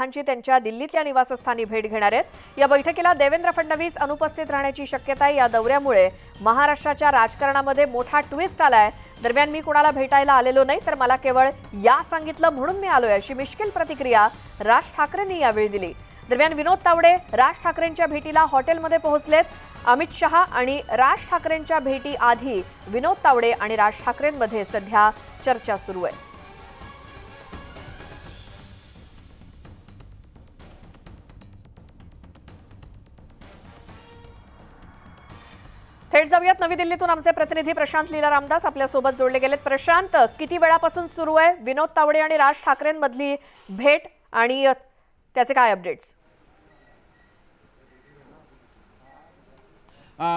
साहेबांची त्यांच्या दिल्लीतल्या निवासस्थानी भेट घेणार आहेत। या बैठकीला देवेंद्र फडणवीस अनुपस्थित राहण्याची शक्यता आहे। या दौऱ्यामुळे महाराष्ट्राच्या राजकारणामध्ये मोठा ट्विस्ट आलाय। दरम्यान मी कुणाला भेटायला आलेलो नाही, तर मला केवळ या सांगितलं म्हणून मी आलोय, अशी मिश्किल प्रतिक्रिया राज ठाकरेंनी यावेळी दिली। दरम्यान विनोद तावडे राज ठाकरेंच्या भेटीला हॉटेलमध्ये पोहोचलेत। अमित शहा आणि राज ठाकरेंच्या भेटी आधी विनोद तावडे आणि राज ठाकरेंमध्ये सध्या चर्चा सुरू आहे। थेट जाऊयात नवी दिल्लीतून आमचे प्रतिनिधी प्रशांत लीला रामदास आपल्या सोबत जोडले गेलेत। प्रशांत, किती वेळापासून सुरू आहे विनोद तावडे आणि राज ठाकरेंमधली भेट आणि त्याचे काय अपडेट्स?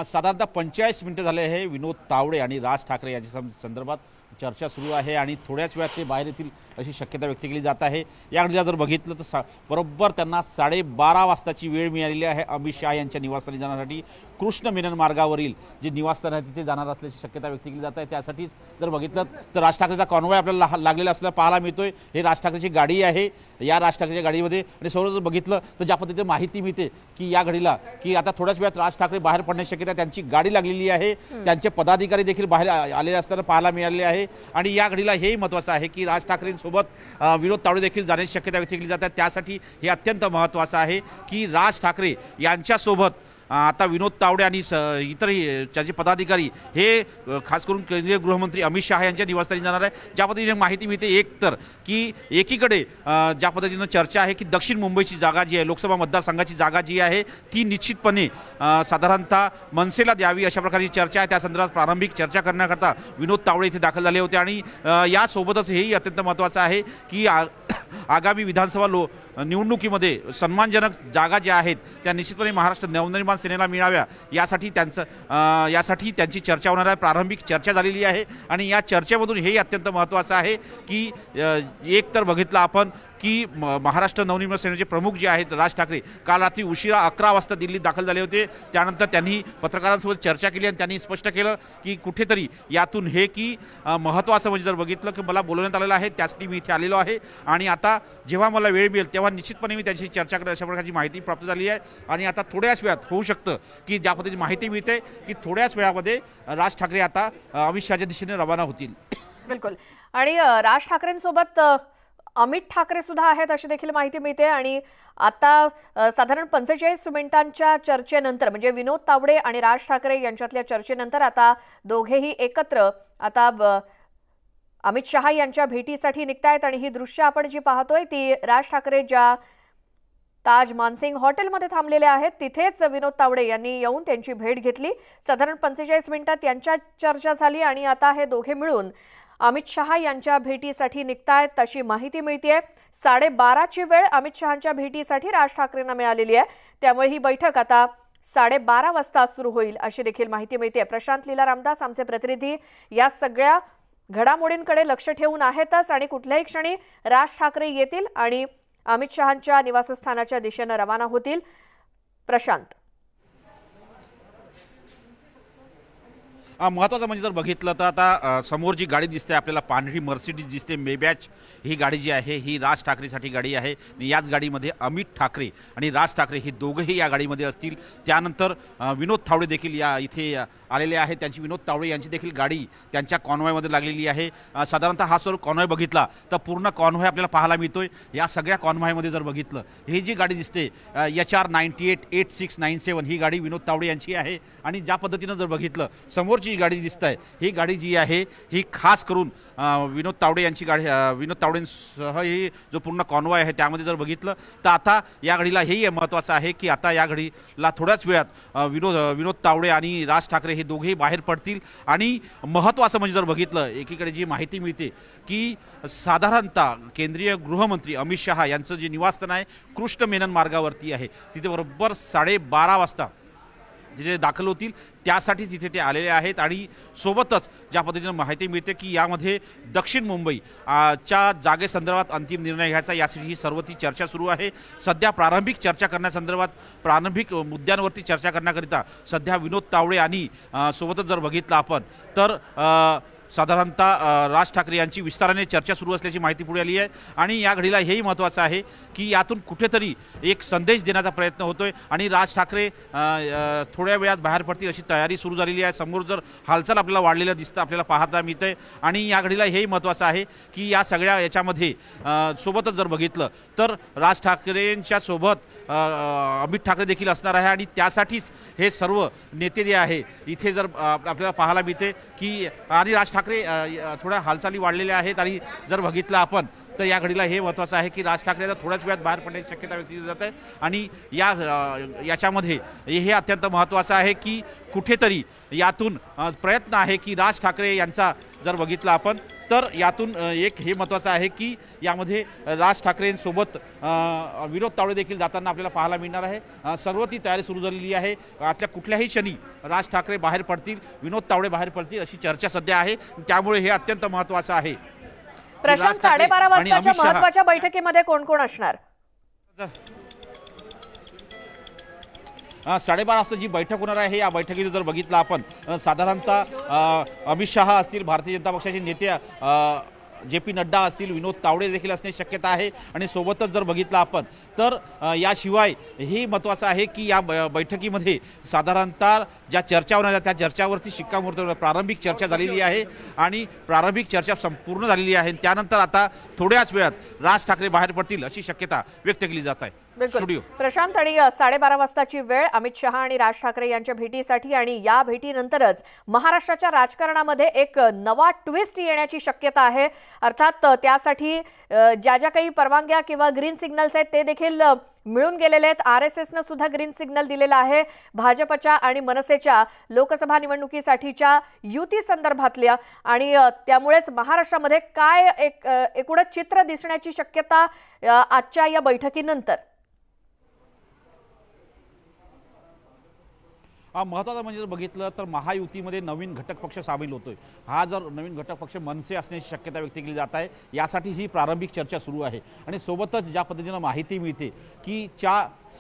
साधारणतः 45 मिनिटं झाले आहे विनोद तावडे आणि राज ठाकरे यांच्या संदर्भात चर्चा सुरू आहे आणि थोड्याच वेळात ते बाहेर येतील अशी शक्यता व्यक्त केली जात आहे। याकडे जर बघितलं तर बरोबर त्यांना 12:30 वाजताची वेळ मिळालेली आहे अमित शहा यांच्या निवासस्थानी जाण्यासाठी। कृष्ण मेनन मार्गावरील जे निवासस्थान आहे तिथे जाणार असल्याची शक्यता व्यक्त केली जात आहे। त्यासाठी जर बघितलं तर राज ठाकरेचा कॉन्वॉय आपल्याला लागलेला असल्याचं पाहायला मिळतोय। हे राज ठाकरेची गाडी आहे। या राज ठाकरेच्या गाडीमध्ये आणि सर्व जर बघितलं तर ज्या पद्धतीने माहिती मिळते की या घडीला की आता थोड्याच वेळात राज ठाकरे बाहेर पडण्याची शक्यता, त्यांची गाडी लागलेली आहे। त्यांचे पदाधिकारी देखील बाहेर आलेले असताना पाहायला मिळाले आहे। आणि या घडीला हेही महत्त्वाचं आहे की राज ठाकरेंसोबत विनोद तावडे देखील जाण्याची शक्यता व्यक्त केली जाते। त्यासाठी हे अत्यंत महत्त्वाचं आहे की राज ठाकरे यांच्यासोबत आता विनोद तावडे आणि इतरही त्यांचे पदाधिकारी हे खास करून केंद्रीय गृहमंत्री अमित शहा यांच्या निवासस्थानी जाणार आहे। ज्या पद्धतीने माहिती मिळते एक तर की एकीकडे ज्या पद्धतीनं चर्चा आहे की दक्षिण मुंबईची जागा जी आहे, लोकसभा मतदारसंघाची जागा जी आहे ती निश्चितपणे साधारणतः मनसेला द्यावी अशा प्रकारची चर्चा आहे। त्या संदर्भात प्रारंभिक चर्चा करण्याकरता विनोद तावडे इथे दाखल झाले होते। आणि यासोबतच हेही अत्यंत महत्त्वाचं आहे की आगामी विधानसभा निवडणुकीमध्ये सन्मानजनक जागा ज्या आहेत त्या निश्चितपणे महाराष्ट्र नवनिर्माण सेनेला मिळाव्या यासाठी त्यांची चर्चा होणार आहे। प्रारंभिक चर्चा झालेली आहे आणि या चर्चेमधून हेही अत्यंत महत्त्वाचं आहे की एक तर बघितलं आपण की महाराष्ट्र नवनिर्माण सेनेचे प्रमुख जे आहेत राज ठाकरे काल रात्री उशिरा 11 वाजता दिल्लीत दाखल झाले होते। त्यानंतर त्यांनी पत्रकारांसोबत चर्चा केली आणि त्यांनी स्पष्ट केलं की कुठेतरी यातून हे की महत्त्वाचं म्हणजे जर बघितलं की मला बोलवण्यात आलेलं आहे, त्यासाठी मी इथे आलेलो आहे आणि आता जेव्हा मला वेळ मिळेल तेव्हा निश्चितपणे मी त्यांची चर्चा करेन अशा प्रकारची माहिती प्राप्त झाली आहे। आणि आता थोड्याच वेळात होऊ शकतं की ज्या पद्धतीने माहिती मिळते की थोड्याच वेळामध्ये राज ठाकरे आता अमित शहाच्या दिशेने रवाना होतील। बिलकुल। आणि राज ठाकरेंसोबत अमित ठाकरे सुद्धा आहेत अशी देखील माहिती मिळते। आणि आता साधारण 45 मिनिटांच्या चर्चेनंतर म्हणजे विनोद तावडे आणि राज ठाकरे यांच्यातल्या चर्चेनंतर आता दोघेही एकत्र आता अमित शहा यांच्या भेटीसाठी निघतायत। आणि ही दृश्य आपण जी पाहतोय ती राज ठाकरे ज्या ताज मानसिंग हॉटेलमध्ये थांबलेले आहेत तिथेच विनोद तावडे यांनी येऊन त्यांची भेट घेतली। साधारण 45 मिनिटात यांच्या चर्चा झाली आणि आता हे दोघे मिळून अमित शहा यांच्या भेटीसाठी निघतायत अशी माहिती मिळतेय। 12:30ची वेळ अमित शहांच्या भेटीसाठी राज ठाकरेंना मिळालेली आहे, त्यामुळे ही बैठक आता 12:30 वाजता सुरू होईल अशी देखील माहिती मिळते। प्रशांत लीला रामदास आमचे प्रतिनिधी या सगळ्या घडामोडींकडे लक्ष ठेवून आहेतच आणि कुठल्याही क्षणी राज ठाकरे येतील आणि अमित शहांच्या निवासस्थानाच्या दिशेने रवाना होतील। प्रशांत, महत्त्वाचं म्हणजे जर बघितलं तर आता समोर जी गाडी दिसते आपल्याला पांढरी मर्सिडीज दिसते मेबॅच, ही गाडी जी आहे ही राज ठाकरेसाठी गाडी आहे। याच गाडीमध्ये अमित ठाकरे आणि राज ठाकरे हे दोघेही या गाडीमध्ये असतील। त्यानंतर विनोद तावडे देखील या इथे आलेले आहेत। त्यांची विनोद तावडे यांची देखील गाडी त्यांच्या कॉन्वॉयमध्ये लागलेली आहे। साधारणतः हा स्वरूप कॉन्वॉय बघितला तर पूर्ण कॉन्वॉय आपल्याला पाहायला मिळतोय। या सगळ्या कॉन्वॉयमध्ये जर बघितलं ही जी गाडी दिसते HR 988697 ही गाडी विनोद तावडे यांची आहे। आणि ज्या पद्धतीनं जर बघितलं समोरची गाडी दिसत आहे ही गाडी जी आहे ही खास करून विनोद तावडे यांची गाडी, विनोद तावडेंसह ही जो पूर्ण कॉन्वॉय आहे त्यामध्ये जर बघितलं तर आता या गाडीला हेही महत्त्वाचं आहे की आता या गाडीला थोड्याच वेळात विनोद तावडे आणि राज ठाकरे हे दोघेही बाहेर पडतील। आणि महत्त्वाचं म्हणजे जर बघितलं एकीकडे जी माहिती मिळते की साधारणतः केंद्रीय गृहमंत्री अमित शहा यांचं जे निवासस्थान आहे कृष्ण मेनन मार्गावरती आहे, तिथे बरोबर 12:30 वाजता तिथे दाखल होतील, त्यासाठी तिथे ते आलेले आहेत। आणि सोबतच ज्या पद्धतीने माहिती मिळते की यामध्ये दक्षिण मुंबई च्या जागेसंदर्भात अंतिम निर्णय घ्यायचा यासाठी ही सर्व ती चर्चा सुरू आहे। सध्या प्रारंभिक चर्चा करण्यासंदर्भात प्रारंभिक मुद्द्यांवरती चर्चा करण्याकरिता सध्या विनोद तावडे आणि सोबतच जर बघितलं आपण तर साधारणतः राज ठाकरे यांची विस्ताराने चर्चा सुरू असल्याची माहिती पुढे आली आहे आणि या घडीला हेही महत्त्वाचं आहे की यातून कुठेतरी एक संदेश देण्याचा प्रयत्न होतोय आणि राज ठाकरे थोड्या वेळात बाहेर पडतील अशी तयारी सुरू झालेली आहे। समोर जर हालचाल आपल्याला वाढलेलं दिसतं आपल्याला पाहता मिळतंय आणि या घडीला हेही महत्त्वाचं आहे की या सगळ्या याच्यामध्ये सोबतच जर बघितलं तर राज ठाकरेंच्या सोबत अमित ठाकरे देखील असणार आहे आणि त्यासाठीच हे सर्व नेते जे आहे इथे जर आपल्याला पाहायला मिळते की आणि राज ठाकरे थोड्या हालचाली वाढलेल्या आहेत आणि जर बघितलं आपण तर या घडीला हे महत्त्वाचं आहे की राज ठाकरे आता थोड्याच वेळात बाहेर पडण्याची शक्यता व्यक्त केली जात आहे आणि याच्यामध्ये हे अत्यंत महत्त्वाचं आहे की कुठेतरी यातून प्रयत्न आहे की राज ठाकरे यांचा जर बघितलं आपण तर यातून एक हे महत्त्वाचं आहे की यामध्ये राज ठाकरेंसोबत विनोद तावडे देखील जाताना आपल्याला पाहायला मिळणार आहे। सर्व ती तयारी सुरू झालेली आहे। आतल्या कुठल्याही क्षणी राज ठाकरे बाहेर पडतील, विनोद तावडे बाहेर पडतील अशी चर्चा सध्या आहे। त्यामुळे हे अत्यंत महत्त्वाचं आहे। प्रशांत, 12:30 वाजताच्या महत्त्वाच्या बैठकीमध्ये कोण कोण असणार? 12:30 वाजता जी बैठक होणार आहे या बैठकीत जर बघितलं आपण साधारणतः अमित शहा असतील, भारतीय जनता पक्षाचे नेते JP नड्डा असतील, विनोद तावडे देखील असण्याची शक्यता आहे आणि सोबतच जर बघितलं आपण तर याशिवाय हे महत्त्वाचं आहे की या बैठकीमध्ये साधारणतः ज्या चर्चा होणार त्या चर्चावरती शिक्कामोर्तब प्रारंभिक चर्चा झालेली आहे आणि प्रारंभिक चर्चा संपूर्ण झालेली आहे। त्यानंतर आता थोड्याच वेळात राज ठाकरे बाहेर पडतील अशी शक्यता व्यक्त केली जात आहे। बिलकुल प्रशांत, आणि 12:30 वाजताची वेळ अमित शहा आणि राज ठाकरे यांच्या भेटीसाठी आणि या भेटीनंतरच महाराष्ट्राच्या राजकारणामध्ये एक नवा ट्विस्ट येण्याची शक्यता आहे। अर्थात त्यासाठी ज्या ज्या काही परवानग्या किंवा ग्रीन सिग्नल्स आहेत ते देखील मिळून गेलेले आहेत। RSSनं सुद्धा ग्रीन सिग्नल दिलेला आहे भाजपच्या आणि मनसेच्या लोकसभा निवडणुकीसाठीच्या युती संदर्भातल्या आणि त्यामुळेच महाराष्ट्रामध्ये काय एकूणच चित्र दिसण्याची शक्यता आजच्या या बैठकीनंतर? महत्त्वाचं म्हणजे जर बघितलं तर महायुतीमध्ये नवीन घटक पक्ष सामील होतोय। हा जर नवीन घटक पक्ष मनसे असण्याची शक्यता व्यक्त केली जात आहे। यासाठी ही प्रारंभिक चर्चा सुरू आहे आणि सोबतच ज्या पद्धतीनं माहिती मिळते की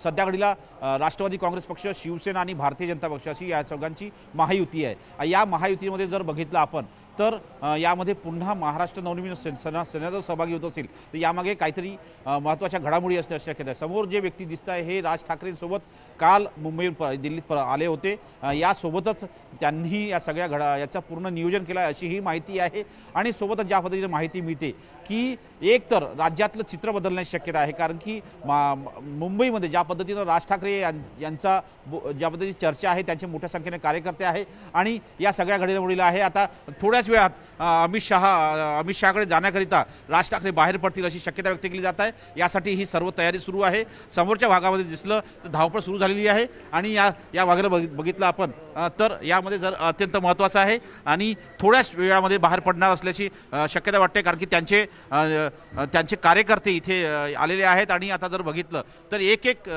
सध्या घडीला राष्ट्रवादी काँग्रेस पक्ष, शिवसेना आणि भारतीय जनता पक्ष अशी या चौघांची महायुती आहे। या महायुतीमध्ये जर बघितलं आपण तर यामध्ये पुन्हा महाराष्ट्र नवनिर्माण सेना जर सहभागी होत असेल तर यामागे काहीतरी महत्त्वाच्या घडामोडी असण्याची शक्यता आहे। समोर जे व्यक्ती दिसत आहे हे राज ठाकरेंसोबत काल मुंबईहून दिल्लीत आले होते। यासोबतच त्यांनी या सगळ्या याचं पूर्ण नियोजन केलं अशी ही माहिती आहे आणि सोबतच ज्या पद्धतीने माहिती मिळते की एक तर राज्यातलं चित्र बदलण्याची शक्यता आहे कारण की मुंबईमध्ये ज्या पद्धतीनं राज ठाकरे यांचा ज्या पद्धतीची चर्चा आहे त्यांचे मोठ्या संख्येने कार्यकर्ते आहे आणि या सगळ्या घडामोडीला आहे। आता थोड्याच वेळात अमित शहाकडे जाण्याकरिता राज ठाकरे बाहेर पडतील अशी शक्यता व्यक्त केली जात आहे। यासाठी ही सर्व तयारी सुरू आहे। समोरच्या भागामध्ये दिसलं तर धावपळ सुरू झालेली आहे आणि या भागाला बघितलं आपण तर यामध्ये जर अत्यंत महत्त्वाचं आहे आणि थोड्याच वेळामध्ये बाहेर पडणार असल्याची शक्यता वाटते कारण की त्यांचे कार्यकर्ते इथे आलेले आहेत आणि आता जर बघितलं तर एक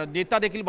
नेता देखील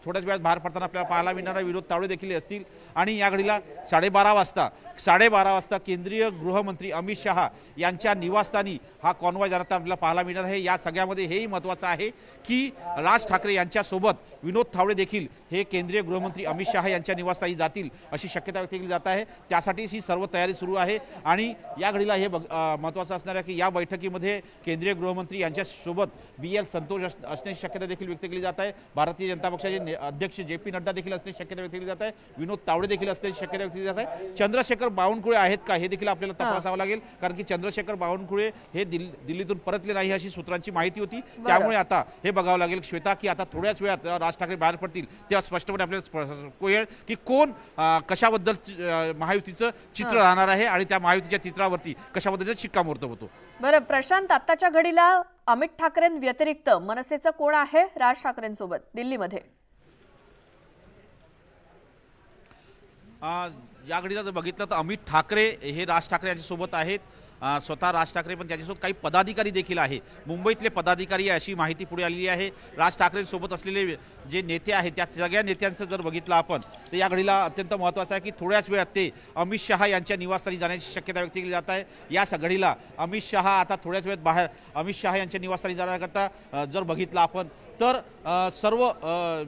थोड्याच वेळात बाहेर पडताना आपल्याला पाहायला मिळणार विनोद तावडे देखील असतील आणि या घडीला 12:30 वाजता केंद्रीय गृहमंत्री अमित शहा यांच्या निवासस्थानी हा कॉन्वॉय जाताना आपल्याला पाहायला मिळणार आहे। या सगळ्यामध्ये हेही महत्त्वाचं आहे की राज ठाकरे यांच्यासोबत विनोद तावडे देखील हे केंद्रीय गृहमंत्री अमित शहा यांच्या निवासस्थानी जातील अशी शक्यता व्यक्त केली जात आहे। त्यासाठीच ही सर्व तयारी सुरू आहे आणि या घडीला हे महत्त्वाचं असणार आहे की या बैठकीमध्ये केंद्रीय गृहमंत्री यांच्यासोबत BL संतोष असण्याची शक्यता देखील व्यक्त केली जात आहे। भारतीय जनता पक्षाचे अध्यक्ष JP नड्डा देखील असण्याची शक्यता व्यक्त केली जात आहे। विनोद तावडे देखील असण्याची शक्यता व्यक्त केली जात आहे। चंद्रशेखर बावनकुळे आहेत का हे देखील आपल्याला तपासावं लागेल कारण की चंद्रशेखर बावनकुळे हे दिल्लीतून परतले नाही अशी सूत्रांची माहिती होती। त्यामुळे आता हे बघावं लागेल श्वेता की आता थोड्याच वेळात राज ठाकरे बाहेर पडतील तेव्हा स्पष्टपणे आपल्याला कळेल की कोण कशाबद्दल महायुतीचं चित्र राहणार आहे आणि त्या महायुतीच्या चित्रावरती कशा पद्धतीने शिक्कामोर्तब होतो। बरं प्रशांत, आत्ताच्या घडीला अमित ठाकरेंव्यतिरिक्त मनसेचं कोण आहे राज ठाकरेंसोबत दिल्लीमध्ये? या घडीला जर बघितलं तर अमित ठाकरे हे राज ठाकरे यांच्यासोबत आहेत। स्वतः राज ठाकरे पण त्याच्यासोबत काही पदाधिकारी देखील आहे, मुंबईतले पदाधिकारी अशी माहिती पुढे आलेली आहे। राज ठाकरेंसोबत असलेले जे नेते आहेत त्या सगळ्या नेत्यांचं जर बघितलं आपण तर या घडीला अत्यंत महत्त्वाचं आहे की थोड्याच वेळात ते अमित शहा यांच्या निवासस्थानी जाण्याची शक्यता व्यक्त केली जात आहे। या घडीला अमित शहा आता थोड्याच वेळात बाहेर अमित शहा यांच्या निवासस्थानी जाण्याकरता जर बघितलं आपण तर सर्व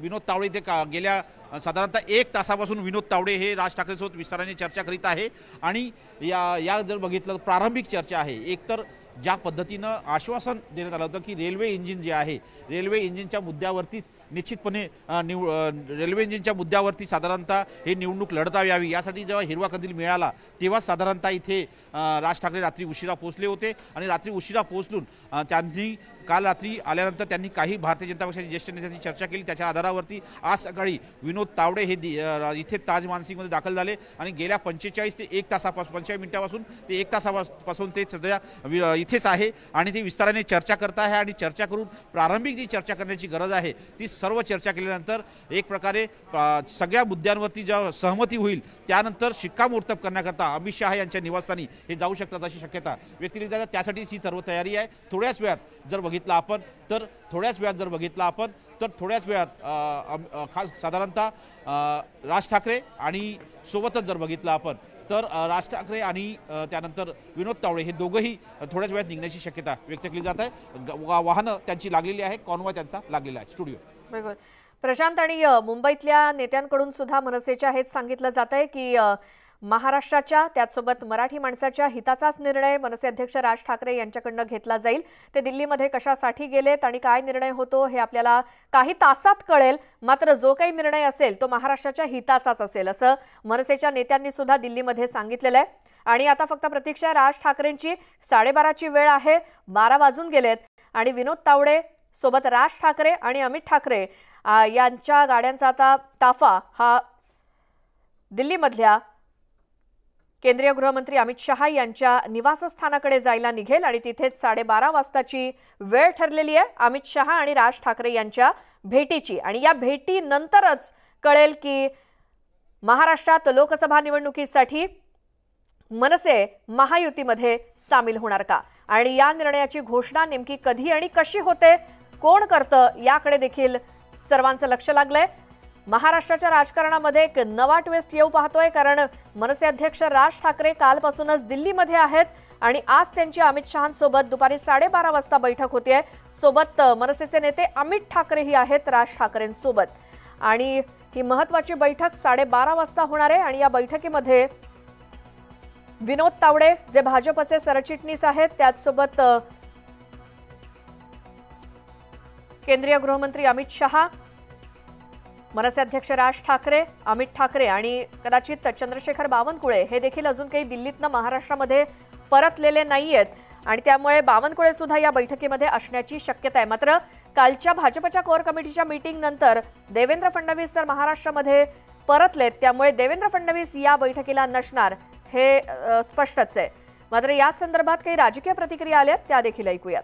विनोद तावडे ते गेल्या साधारणतः 1 तासापासून विनोद तावडे हे राज ठाकरेंसोबत विस्ताराने चर्चा करीत आहे आणि या जर बघितलं तर प्रारंभिक चर्चा आहे। एकतर ज्या पद्धतीनं आश्वासन देण्यात आलं होतं की रेल्वे इंजिन जे आहे रेल्वे इंजिनच्या मुद्द्यावरतीच निश्चितपणे रेल्वे इंजिनच्या मुद्द्यावरती साधारणतः हे निवडणूक लढता यावी यासाठी जेव्हा हिरवा कंदील मिळाला तेव्हा साधारणतः इथे राज ठाकरे रात्री उशिरा पोहोचले होते आणि रात्री उशिरा पोहोचून त्यांनी काल रात्री आल्यानंतर त्यांनी काही भारतीय जनता पक्षाच्या ज्येष्ठ नेत्यांची चर्चा केली। त्याच्या आधारावरती आज सकाळी विनोद तावडे हे इथे ताज मानसिंगमध्ये दाखल झाले आणि गेल्या 45 ते 1 तासापासून 45 मिनिटापासून ते 1 तासापासून ते सध्या इथेच आहे आणि ते विस्ताराने चर्चा करत आहे आणि चर्चा करून प्रारंभिक जी चर्चा करण्याची गरज आहे ती सर्व चर्चा केल्यानंतर एक प्रकारे सगळ्या मुद्द्यांवरती जेव्हा सहमती होईल त्यानंतर शिक्कामोर्तब करण्याकरता अमित शहा यांच्या निवासस्थानी हे जाऊ शकतात अशी शक्यता व्यक्त केली जाते। त्यासाठीच ही सर्व तयारी आहे। थोड्याच वेळात जर बघितलं आपण तर थोड्याच वेळात खास साधारणतः राज ठाकरे आणि सोबतच जर बघितलं आपण तर राज ठाकरे आणि त्यानंतर विनोद तावडे हे दोघंही थोड्याच वेळात निघण्याची शक्यता व्यक्त केली जात आहे। वाहनं त्यांची लागलेली आहे, कॉन्वॉय त्यांचा लागलेला आहे। स्टुडिओ बिलकुल प्रशांत, आणि मुंबईतल्या नेत्यांकडून सुद्धा मनसेच्या हेच सांगितलं जात आहे की महाराष्ट्राच्या त्याचसोबत मराठी माणसाच्या हिताचाच निर्णय मनसे अध्यक्ष राज ठाकरे यांच्याकडनं घेतला जाईल। ते दिल्लीमध्ये कशासाठी गेलेत आणि काय निर्णय होतो हे आपल्याला काही तासात कळेल, मात्र जो काही निर्णय असेल तो महाराष्ट्राच्या हिताचाच असेल असं मनसेच्या नेत्यांनी सुद्धा दिल्लीमध्ये सांगितलेलं आहे। आणि आता फक्त प्रतीक्षा राज ठाकरेंची 12:30ची वेळ आहे, 12 वाजून गेलेत आणि विनोद तावडे सोबत राज ठाकरे आणि अमित ठाकरे यांच्या गाड्यांचा आता ताफा हा दिल्लीमधल्या केंद्रीय गृहमंत्री अमित शहा यांच्या निवासस्थानाकडे जायला निघेल आणि तिथेच 12:30 वाजताची वेळ ठरलेली आहे अमित शहा आणि राज ठाकरे यांच्या भेटीची। आणि या भेटीनंतरच कळेल की महाराष्ट्रात लोकसभा निवडणुकीसाठी मनसे महायुतीमध्ये सामील होणार का आणि या निर्णयाची घोषणा नेमकी कधी आणि कशी होते, कोण करतं याकडे देखील सर्वांचं लक्ष लागलंय। महाराष्ट्राच्या राजकारणामध्ये एक नवा ट्विस्ट येऊ पाहतोय, कारण मनसे अध्यक्ष राज ठाकरे कालपासूनच दिल्लीमध्ये आहेत आणि आज त्यांची अमित शहांसोबत दुपारी 12:30 वाजता बैठक होतीये। सोबत मनसेचे नेते अमित ठाकरेही आहेत राज ठाकरेंसोबत आणि ही महत्त्वाची बैठक 12:30 वाजता होणार आहे। आणि या बैठकीमध्ये विनोद तावडे जे भाजपचे सरचिटणीस आहेत त्याचसोबत केंद्रीय गृहमंत्री अमित शहा, मनसे अध्यक्ष राज ठाकरे, अमित ठाकरे आणि कदाचित चंद्रशेखर बावनकुळे हे देखील अजून काही दिल्लीतनं महाराष्ट्रामध्ये परतलेले नाहीयेत आणि त्यामुळे बावनकुळे सुद्धा या बैठकीमध्ये असण्याची शक्यता आहे। मात्र कालच्या भाजपच्या कोर कमिटीच्या मीटिंग नंतर देवेंद्र फडणवीस तर महाराष्ट्रामध्ये परतलेत, त्यामुळे देवेंद्र फडणवीस या बैठकीला नसणार हे स्पष्टच आहे। मात्र या संदर्भात काही राजकीय प्रतिक्रिया आल्यात त्या देखील ऐकूयात।